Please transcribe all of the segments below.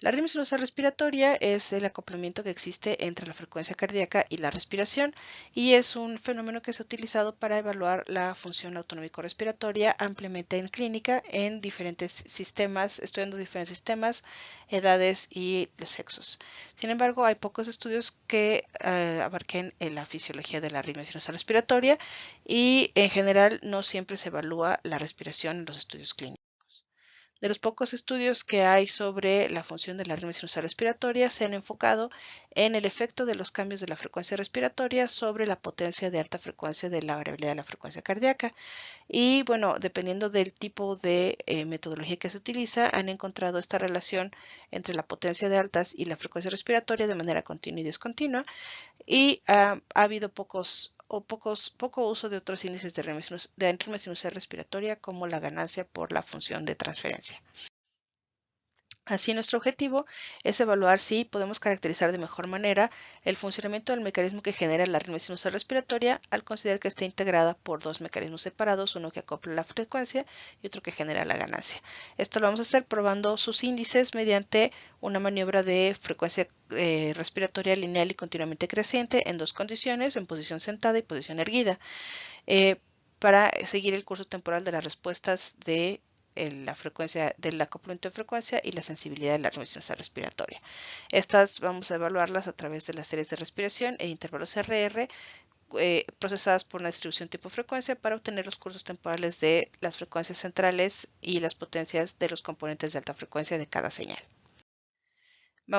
La arritmia sinusal respiratoria es el acoplamiento que existe entre la frecuencia cardíaca y la respiración y es un fenómeno que se ha utilizado para evaluar la función autonómico-respiratoria ampliamente en clínica en diferentes sistemas, estudiando diferentes sistemas, edades y los sexos. Sin embargo, hay pocos estudios que abarquen la fisiología de la arritmia sinusal respiratoria y en general no siempre se evalúa la respiración en los estudios clínicos. De los pocos estudios que hay sobre la función de la arritmia sinusal respiratoria, se han enfocado en el efecto de los cambios de la frecuencia respiratoria sobre la potencia de alta frecuencia de la variabilidad de la frecuencia cardíaca. Y bueno, dependiendo del tipo de metodología que se utiliza, han encontrado esta relación entre la potencia de altas y la frecuencia respiratoria de manera continua y discontinua. Y ha habido poco uso de otros índices de arritmia sinusal respiratoria como la ganancia por la función de transferencia. Así, nuestro objetivo es evaluar si podemos caracterizar de mejor manera el funcionamiento del mecanismo que genera la arritmia sinusal respiratoria al considerar que está integrada por dos mecanismos separados, uno que acopla la frecuencia y otro que genera la ganancia. Esto lo vamos a hacer probando sus índices mediante una maniobra de frecuencia respiratoria lineal y continuamente creciente en dos condiciones, en posición sentada y posición erguida, para seguir el curso temporal de las respuestas de la frecuencia del acoplamiento de frecuencia y la sensibilidad de la arritmia sinusal respiratoria. Estas vamos a evaluarlas a través de las series de respiración e intervalos RR procesadas por una distribución tipo-frecuencia para obtener los cursos temporales de las frecuencias centrales y las potencias de los componentes de alta frecuencia de cada señal.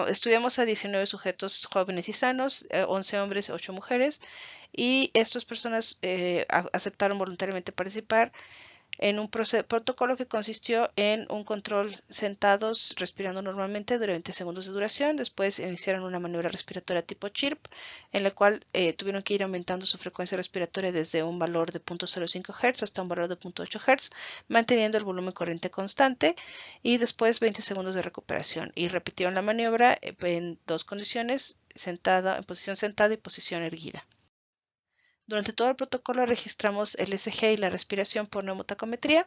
Estudiamos a 19 sujetos jóvenes y sanos, 11 hombres, 8 mujeres, y estas personas aceptaron voluntariamente participar en un protocolo que consistió en un control sentados respirando normalmente durante 20 segundos de duración. Después iniciaron una maniobra respiratoria tipo CHIRP, en la cual tuvieron que ir aumentando su frecuencia respiratoria desde un valor de 0.05 Hz hasta un valor de 0.8 Hz, manteniendo el volumen corriente constante, y después 20 segundos de recuperación. Y repitieron la maniobra en dos condiciones, en posición sentada y posición erguida. Durante todo el protocolo registramos el ECG y la respiración por neumotacometría,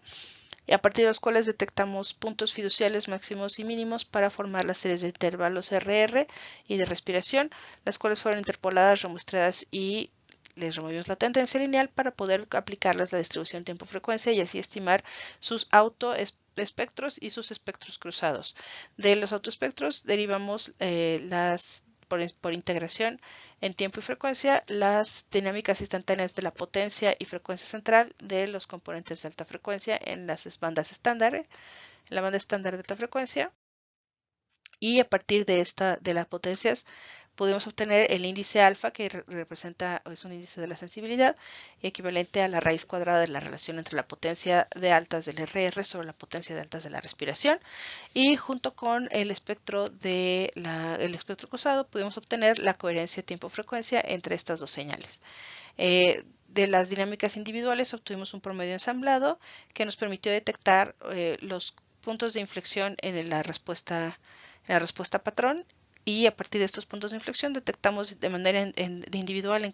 y a partir de los cuales detectamos puntos fiduciales máximos y mínimos para formar las series de intervalos RR y de respiración, las cuales fueron interpoladas, remuestreadas y les removimos la tendencia lineal para poder aplicarles la distribución tiempo-frecuencia y así estimar sus autoespectros y sus espectros cruzados. De los autoespectros derivamos por integración en tiempo y frecuencia las dinámicas instantáneas de la potencia y frecuencia central de los componentes de alta frecuencia en las bandas estándar, en la banda estándar de alta frecuencia, y a partir de las potencias pudimos obtener el índice alfa, que es un índice de la sensibilidad equivalente a la raíz cuadrada de la relación entre la potencia de altas del RR sobre la potencia de altas de la respiración, y junto con el espectro cruzado pudimos obtener la coherencia tiempo-frecuencia entre estas dos señales. De las dinámicas individuales obtuvimos un promedio ensamblado que nos permitió detectar los puntos de inflexión en la respuesta patrón, y a partir de estos puntos de inflexión detectamos de manera individual en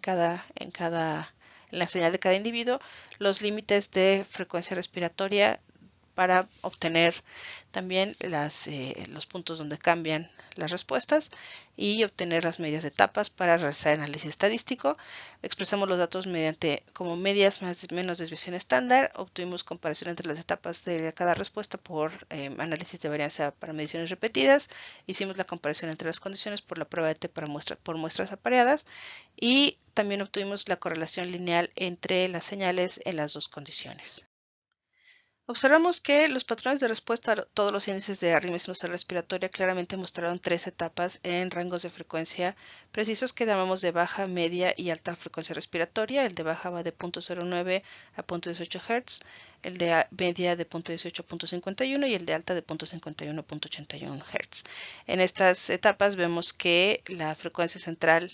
la señal de cada individuo los límites de frecuencia respiratoria para obtener también los puntos donde cambian las respuestas y obtener las medias de etapas para realizar análisis estadístico. Expresamos los datos como medias más menos desviación estándar. Obtuvimos comparación entre las etapas de cada respuesta por análisis de varianza para mediciones repetidas. Hicimos la comparación entre las condiciones por la prueba de T por muestras apareadas, y también obtuvimos la correlación lineal entre las señales en las dos condiciones. Observamos que los patrones de respuesta a todos los índices de arritmia sinusal respiratoria claramente mostraron tres etapas en rangos de frecuencia precisos que llamamos de baja, media y alta frecuencia respiratoria. El de baja va de 0.09 a 0.18 Hz, el de media de 0.18 a 0.51 y el de alta de 0.51 a 0.81 Hz. En estas etapas vemos que la frecuencia central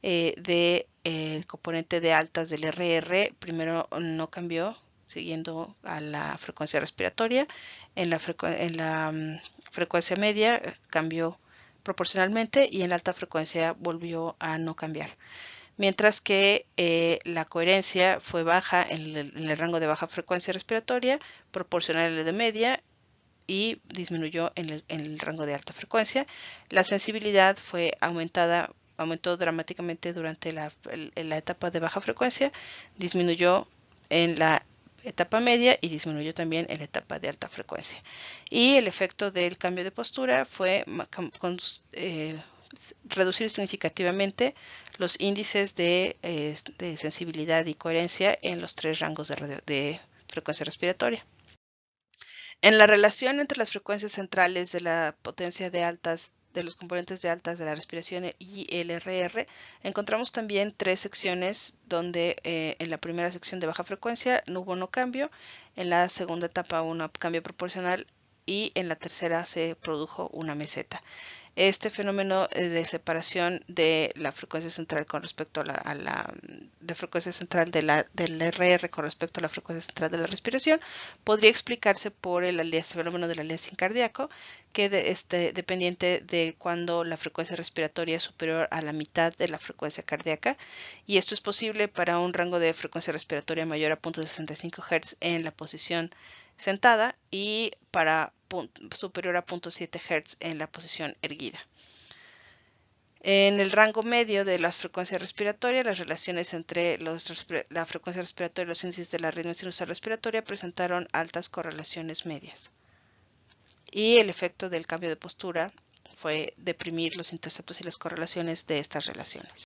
del componente de altas del RR primero no cambió, siguiendo a la frecuencia respiratoria. En la frecuencia media cambió proporcionalmente y en la alta frecuencia volvió a no cambiar. Mientras que la coherencia fue baja en el rango de baja frecuencia respiratoria, proporcional al de media, y disminuyó en el rango de alta frecuencia. La sensibilidad aumentó dramáticamente durante la etapa de baja frecuencia, disminuyó en la etapa media y disminuyó también en la etapa de alta frecuencia. Y el efecto del cambio de postura fue reducir significativamente los índices de sensibilidad y coherencia en los 3 rangos de frecuencia respiratoria. En la relación entre las frecuencias centrales de la potencia de los componentes de altas de la respiración y el RR, encontramos también 3 secciones donde en la primera sección de baja frecuencia no hubo cambio, en la segunda etapa un cambio proporcional y en la tercera se produjo una meseta. Este fenómeno de separación de la frecuencia central con respecto a la frecuencia central del RR con respecto a la frecuencia central de la respiración podría explicarse por el fenómeno del aliasing cardíaco, que dependiente de cuando la frecuencia respiratoria es superior a la mitad de la frecuencia cardíaca, y esto es posible para un rango de frecuencia respiratoria mayor a 0.65 Hz en la posición sentada y para superior a 0.7 Hz en la posición erguida. En el rango medio de la frecuencia respiratoria, las relaciones entre la frecuencia respiratoria y los índices de la arritmia sinusal respiratoria presentaron altas correlaciones medias. Y el efecto del cambio de postura fue deprimir los interceptos y las correlaciones de estas relaciones.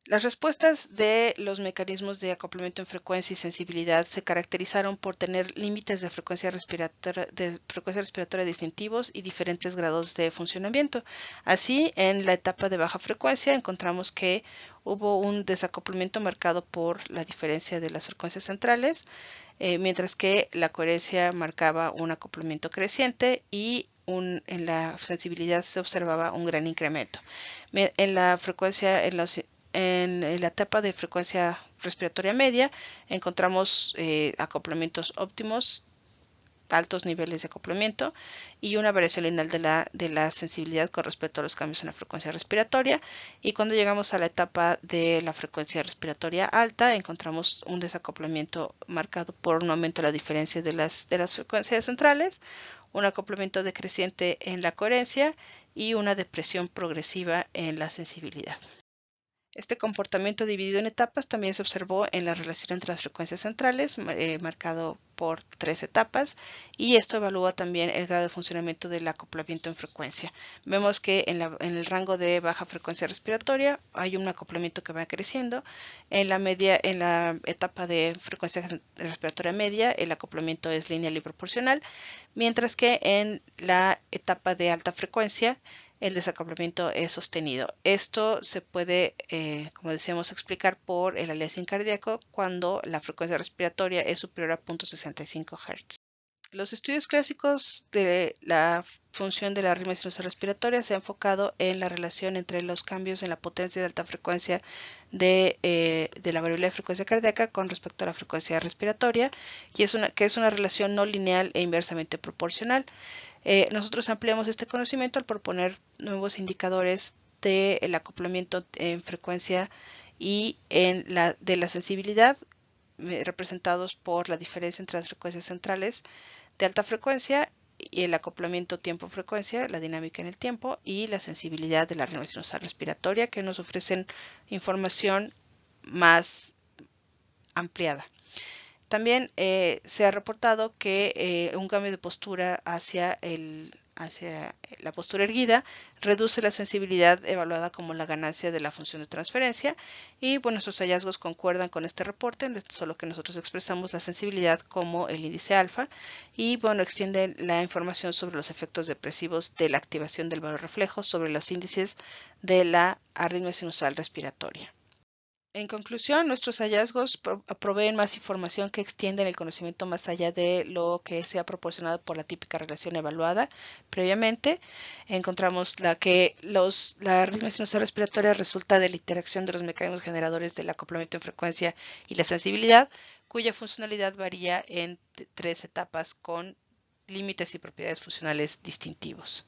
Las respuestas de los mecanismos de acoplamiento en frecuencia y sensibilidad se caracterizaron por tener límites de frecuencia respiratoria distintivos y diferentes grados de funcionamiento. Así, en la etapa de baja frecuencia encontramos que hubo un desacoplamiento marcado por la diferencia de las frecuencias centrales, mientras que la coherencia marcaba un acoplamiento creciente y en la sensibilidad se observaba un gran incremento. En la etapa de frecuencia respiratoria media encontramos acoplamientos óptimos, altos niveles de acoplamiento y una variación lineal de la sensibilidad con respecto a los cambios en la frecuencia respiratoria. Y cuando llegamos a la etapa de la frecuencia respiratoria alta, encontramos un desacoplamiento marcado por un aumento de la diferencia de las frecuencias centrales, un acoplamiento decreciente en la coherencia y una depresión progresiva en la sensibilidad. Este comportamiento dividido en etapas también se observó en la relación entre las frecuencias centrales, marcado por 3 etapas, y esto evalúa también el grado de funcionamiento del acoplamiento en frecuencia. Vemos que en el rango de baja frecuencia respiratoria hay un acoplamiento que va creciendo. En la etapa de frecuencia respiratoria media, el acoplamiento es lineal y proporcional, mientras que en la etapa de alta frecuencia el desacoplamiento es sostenido. Esto se puede, como decíamos, explicar por el aliasing cardíaco cuando la frecuencia respiratoria es superior a 0.65 Hz. Los estudios clásicos de la función de la arritmia sinusal respiratoria se han enfocado en la relación entre los cambios en la potencia de alta frecuencia de la variable de frecuencia cardíaca con respecto a la frecuencia respiratoria, y que es una relación no lineal e inversamente proporcional. Nosotros ampliamos este conocimiento al proponer nuevos indicadores del acoplamiento en frecuencia y de la sensibilidad, representados por la diferencia entre las frecuencias centrales de alta frecuencia y el acoplamiento tiempo-frecuencia, la dinámica en el tiempo y la sensibilidad de la arritmia sinusal respiratoria, que nos ofrecen información más ampliada. También se ha reportado que un cambio de postura hacia la postura erguida reduce la sensibilidad evaluada como la ganancia de la función de transferencia, y bueno, nuestros hallazgos concuerdan con este reporte, solo que nosotros expresamos la sensibilidad como el índice alfa, y bueno, extienden la información sobre los efectos depresivos de la activación del barorreflejo sobre los índices de la arritmia sinusal respiratoria. En conclusión, nuestros hallazgos proveen más información que extienden el conocimiento más allá de lo que se ha proporcionado por la típica relación evaluada previamente. Encontramos la arritmia sinusal respiratoria resulta de la interacción de los mecanismos generadores del acoplamiento en frecuencia y la sensibilidad, cuya funcionalidad varía en 3 etapas con límites y propiedades funcionales distintivos.